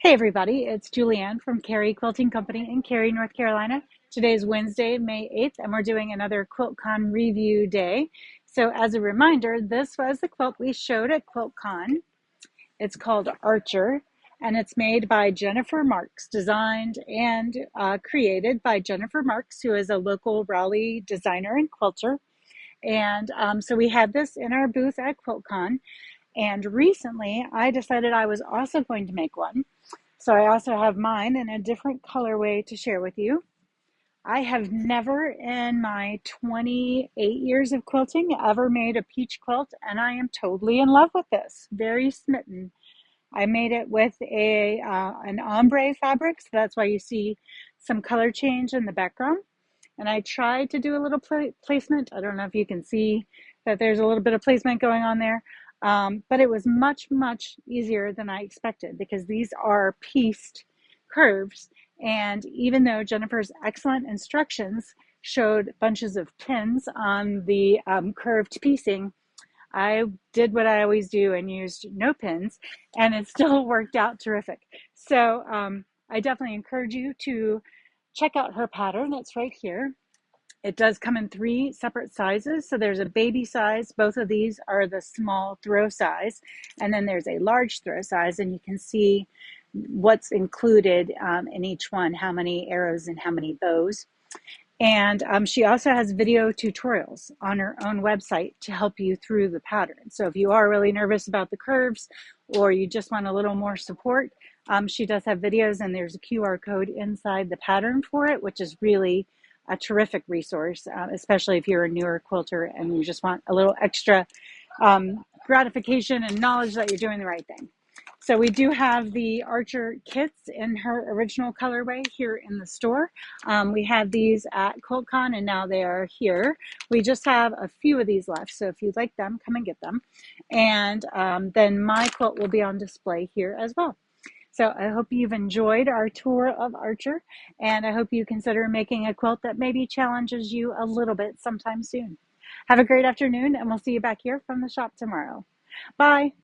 Hey everybody, it's Julianne from Cary Quilting Company in Cary, North Carolina. Today is Wednesday, May 8th, and we're doing another QuiltCon review day. So as a reminder, this was the quilt we showed at QuiltCon. It's called Archer, and it's made by Jennifer Marks, designed and created by Jennifer Marks, who is a local Raleigh designer and quilter. And so we had this in our booth at QuiltCon, and recently I decided I was also going to make one. So I also have mine in a different colorway to share with you. I have never in my 28 years of quilting ever made a peach quilt, and I am totally in love with this. Very smitten. I made it with an ombre fabric, so that's why you see some color change in the background. And I tried to do a little placement. I don't know if you can see that there's a little bit of placement going on there. But it was much, much easier than I expected because these are pieced curves. And even though Jennifer's excellent instructions showed bunches of pins on the curved piecing, I did what I always do and used no pins, and it still worked out terrific. So I definitely encourage you to check out her pattern. It's right here. It does come in three separate sizes. So there's a baby size. Both of these are the small throw size. And then there's a large throw size. And you can see what's included in each one, how many arrows and how many bows. And she also has video tutorials on her own website to help you through the pattern. So if you are really nervous about the curves or you just want a little more support, she does have videos, and there's a QR code inside the pattern for it, which is really a terrific resource, especially if you're a newer quilter and you just want a little extra gratification and knowledge that you're doing the right thing. So we do have the Archer kits in her original colorway here in the store. We had these at QuiltCon, and now they are here. We just have a few of these left, so if you'd like them, come and get them. And then my quilt will be on display here as well. So I hope you've enjoyed our tour of Archer, and I hope you consider making a quilt that maybe challenges you a little bit sometime soon. Have a great afternoon, and we'll see you back here from the shop tomorrow. Bye.